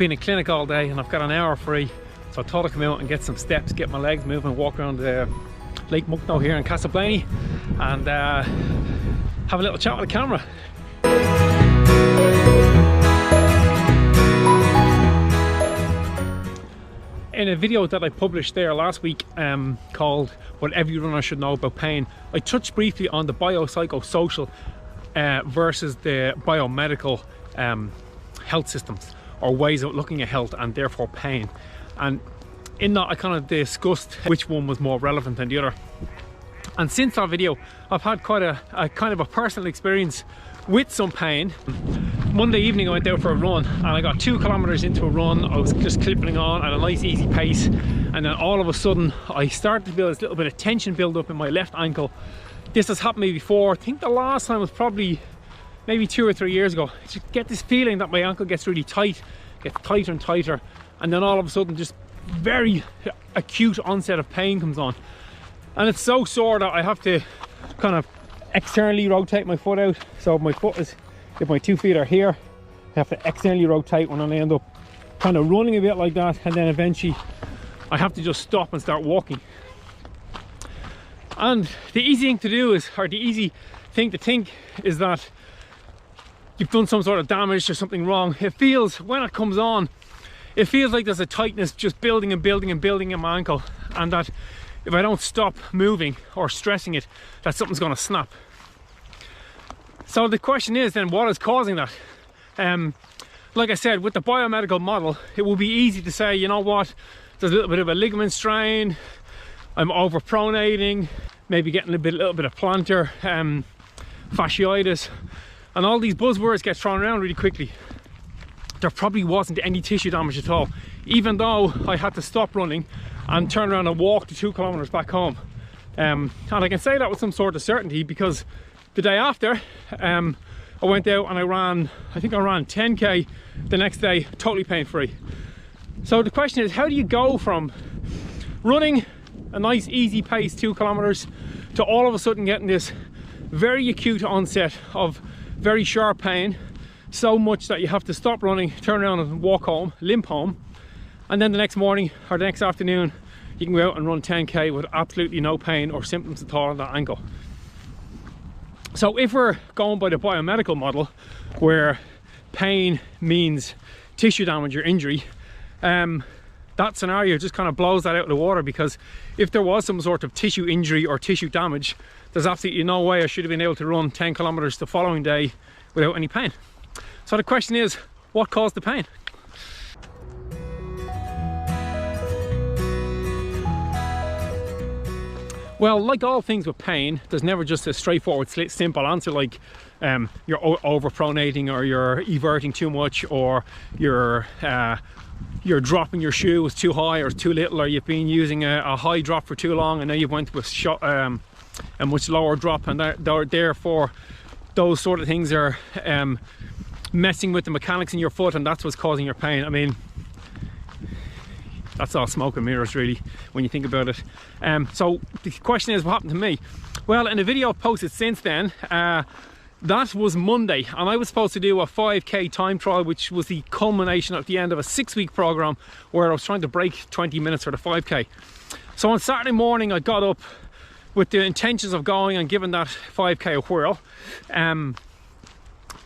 been in clinic all day and I've got an hour free, so I thought I'd come out and get some steps, get my legs moving, walk around the Lake Mucknow here in Castleblaney and have a little chat with the camera. In a video that I published there last week called What Every Runner Should Know About Pain, I touched briefly on the biopsychosocial versus the biomedical health systems, or ways of looking at health and therefore pain. And in that I kind of discussed which one was more relevant than the other. And since that video I've had quite a kind of a personal experience with some pain. Monday evening I went out for a run and I got 2 kilometers into a run. I was just clipping on at a nice easy pace, and then all of a sudden I started to feel this little bit of tension build up in my left ankle. This has happened to me before. I think the last time was probably maybe 2 or 3 years ago. I just get this feeling that my ankle gets really tight, gets tighter and tighter, and then all of a sudden just very acute onset of pain comes on. And it's so sore that I have to kind of externally rotate my foot out. So my foot is, if my 2 feet are here, I have to externally rotate when I end up kind of running a bit like that, and then eventually I have to just stop and start walking. And the easy thing to do is, or the easy thing to think is that you've done some sort of damage or something wrong. It feels, when it comes on, it feels like there's a tightness just building and building and building in my ankle, and that if I don't stop moving or stressing it, that something's going to snap. So the question is then, what is causing that? Like I said, with the biomedical model, it will be easy to say, you know what, there's a little bit of a ligament strain, I'm overpronating, maybe getting a little bit of plantar fasciitis, and all these buzzwords get thrown around really quickly. There probably wasn't any tissue damage at all, even though I had to stop running and turn around and walk the 2 kilometers back home. And I can say that with some sort of certainty because the day after I went out and I ran 10k the next day, totally pain-free. So the question is, how do you go from running a nice easy pace 2 kilometers to all of a sudden getting this very acute onset of very sharp pain, so much that you have to stop running, turn around and walk home, limp home, and then the next morning or the next afternoon you can go out and run 10k with absolutely no pain or symptoms at all on that ankle. So if we're going by the biomedical model, where pain means tissue damage or injury, that scenario just kind of blows that out of the water, because if there was some sort of tissue injury or tissue damage, there's absolutely no way I should have been able to run 10 kilometers the following day without any pain. So the question is, what caused the pain? Well, like all things with pain, there's never just a straightforward, simple answer like you're overpronating, or you're everting too much, or you're dropping your shoe was too high or too little, or you've been using a high drop for too long and now you've went with a much lower drop, and therefore those sort of things are messing with the mechanics in your foot, and that's what's causing your pain. I mean, that's all smoke and mirrors really when you think about it. So the question is, what happened to me? Well, in a video I've posted since then, that was Monday, and I was supposed to do a 5k time trial, which was the culmination at the end of a 6-week program where I was trying to break 20 minutes for the 5k. So on Saturday morning I got up with the intentions of going and giving that 5k a whirl. And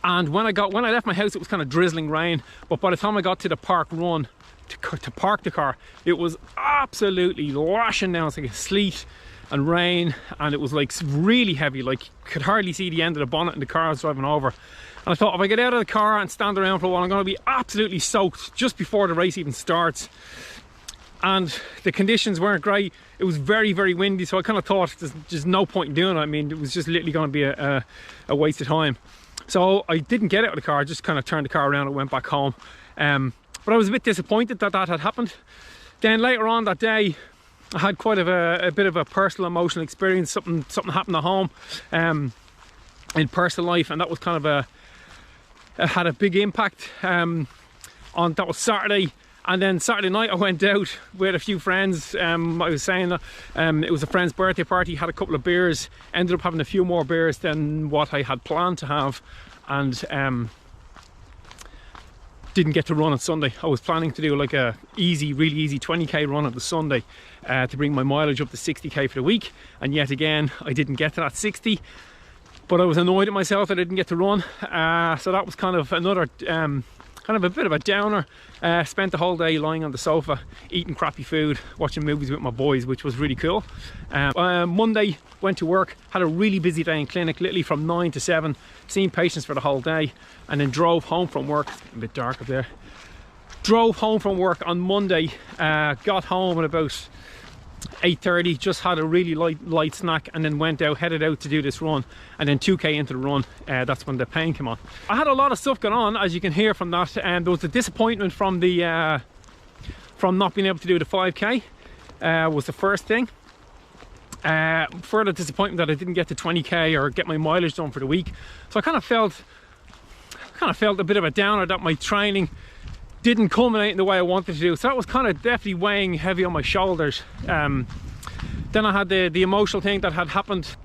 when I left my house, it was kind of drizzling rain, but by the time I got to the park run to park the car, it was absolutely lashing down. It's like sleet and rain, and it was like really heavy, like could hardly see the end of the bonnet in the car I was driving over. And I thought, if I get out of the car and stand around for a while, I'm going to be absolutely soaked just before the race even starts. And the conditions weren't great. It was very, very windy, so I kind of thought there's just no point in doing it. I mean, it was just literally going to be a waste of time. So I didn't get out of the car, I just kind of turned the car around and went back home. But I was a bit disappointed that that had happened. Then later on that day, I had quite a bit of a personal emotional experience. Something happened at home in personal life, and that was kind of it had a big impact on, that was Saturday. And then Saturday night I went out with a few friends. I was saying that it was a friend's birthday party, had a couple of beers, ended up having a few more beers than what I had planned to have, and didn't get to run on Sunday. I was planning to do like a really easy 20k run on the Sunday to bring my mileage up to 60k for the week, and yet again I didn't get to that 60, but I was annoyed at myself that I didn't get to run. So that was kind of another kind of a bit of a downer. Spent the whole day lying on the sofa eating crappy food, watching movies with my boys, which was really cool. Monday went to work, had a really busy day in clinic, literally from 9 to 7, seeing patients for the whole day, and then drove home from work. It's a bit dark up there. Drove home from work on Monday, got home at about 8:30, just had a really light snack, and then headed out to do this run. And then 2k into the run, that's when the pain came on. I had a lot of stuff going on, as you can hear from that, and there was a disappointment from the from not being able to do the 5k was the first thing. Further disappointment that I didn't get to 20k or get my mileage done for the week. So I kind of felt a bit of a downer that my training didn't culminate in the way I wanted to do. So that was kind of definitely weighing heavy on my shoulders. Then I had the emotional thing that had happened,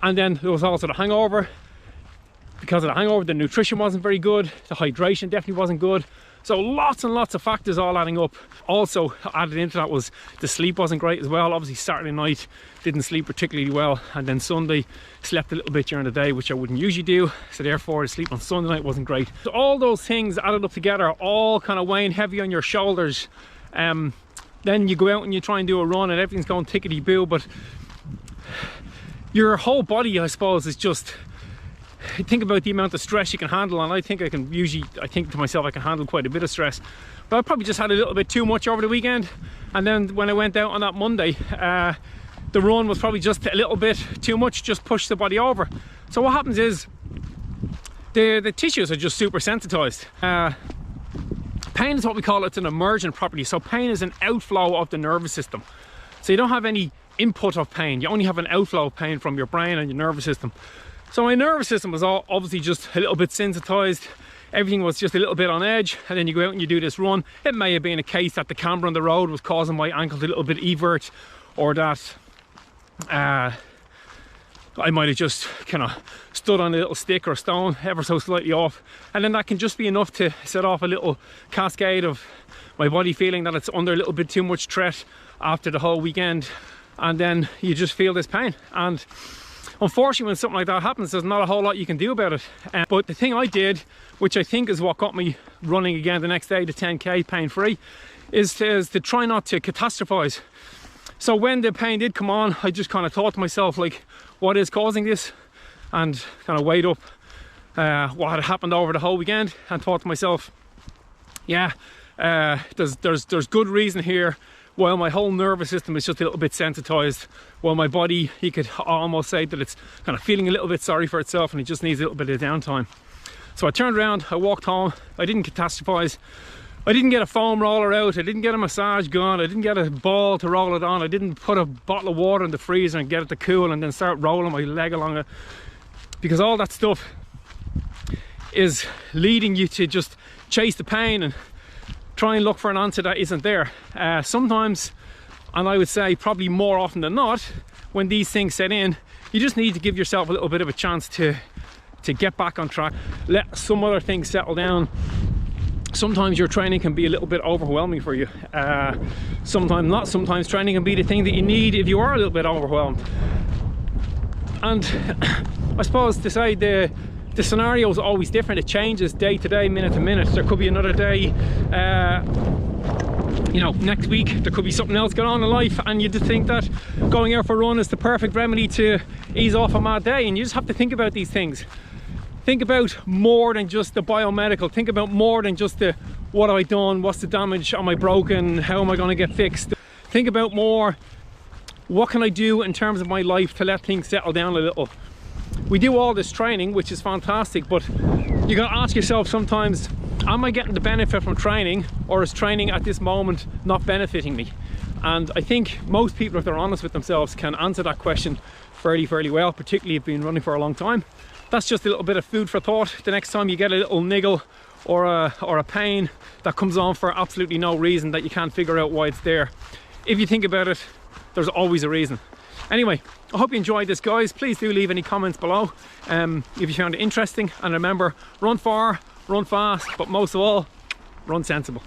and then there was also the hangover. Because of the hangover, the nutrition wasn't very good, the hydration definitely wasn't good. So lots and lots of factors all adding up. Also added into that was the sleep wasn't great as well. Obviously Saturday night didn't sleep particularly well, and then Sunday slept a little bit during the day, which I wouldn't usually do, so therefore the sleep on Sunday night wasn't great. So all those things added up together, all kind of weighing heavy on your shoulders. Then you go out and you try and do a run and everything's going tickety-boo, but your whole body, I suppose, is just, think about the amount of stress you can handle, and I think to myself I can handle quite a bit of stress, but I probably just had a little bit too much over the weekend. And then when I went out on that Monday, the run was probably just a little bit too much, just pushed the body over. So what happens is the tissues are just super sensitized. Pain is what we call it. It's an emergent property. So pain is an outflow of the nervous system. So you don't have any input of pain, you only have an outflow of pain from your brain and your nervous system. So my nervous system was obviously just a little bit sensitized. Everything was just a little bit on edge, and then you go out and you do this run. It may have been a case that the camber on the road was causing my ankle to a little bit evert, or that I might have just kind of stood on a little stick or a stone ever so slightly off, and then that can just be enough to set off a little cascade of my body feeling that it's under a little bit too much threat after the whole weekend, and then you just feel this pain. And unfortunately, when something like that happens, there's not a whole lot you can do about it. But the thing I did, which I think is what got me running again the next day to 10k pain-free, is to try not to catastrophize. So when the pain did come on, I just kind of thought to myself, like, what is causing this? And kind of weighed up what had happened over the whole weekend, and thought to myself, yeah, there's good reason here. While my whole nervous system is just a little bit sensitized, while my body, you could almost say that it's kind of feeling a little bit sorry for itself and it just needs a little bit of downtime. So I turned around, I walked home, I didn't catastrophize. I didn't get a foam roller out, I didn't get a massage gun, I didn't get a ball to roll it on, I didn't put a bottle of water in the freezer and get it to cool and then start rolling my leg along it. Because all that stuff is leading you to just chase the pain and try and look for an answer that isn't there. Sometimes, and I would say probably more often than not, when these things set in, you just need to give yourself a little bit of a chance to get back on track, let some other things settle down. Sometimes your training can be a little bit overwhelming for you. Sometimes not. Sometimes training can be the thing that you need if you are a little bit overwhelmed. And I suppose to say the scenario is always different. It changes day to day, minute to minute. There could be another day, you know, next week there could be something else going on in life, and you just think that going out for a run is the perfect remedy to ease off a mad day. And you just have to think about these things. Think about more than just the biomedical. Think about more than just the what have I done, what's the damage, am I broken, how am I going to get fixed. Think about more, what can I do in terms of my life to let things settle down a little. We do all this training, which is fantastic, but you got to ask yourself sometimes, am I getting the benefit from training, or is training at this moment not benefiting me? And I think most people, if they're honest with themselves, can answer that question fairly well, particularly if you've been running for a long time. That's just a little bit of food for thought. The next time you get a little niggle or a pain that comes on for absolutely no reason, that you can't figure out why it's there, if you think about it, there's always a reason. Anyway, I hope you enjoyed this, guys. Please do leave any comments below if you found it interesting, and remember, run far, run fast, but most of all, run sensible.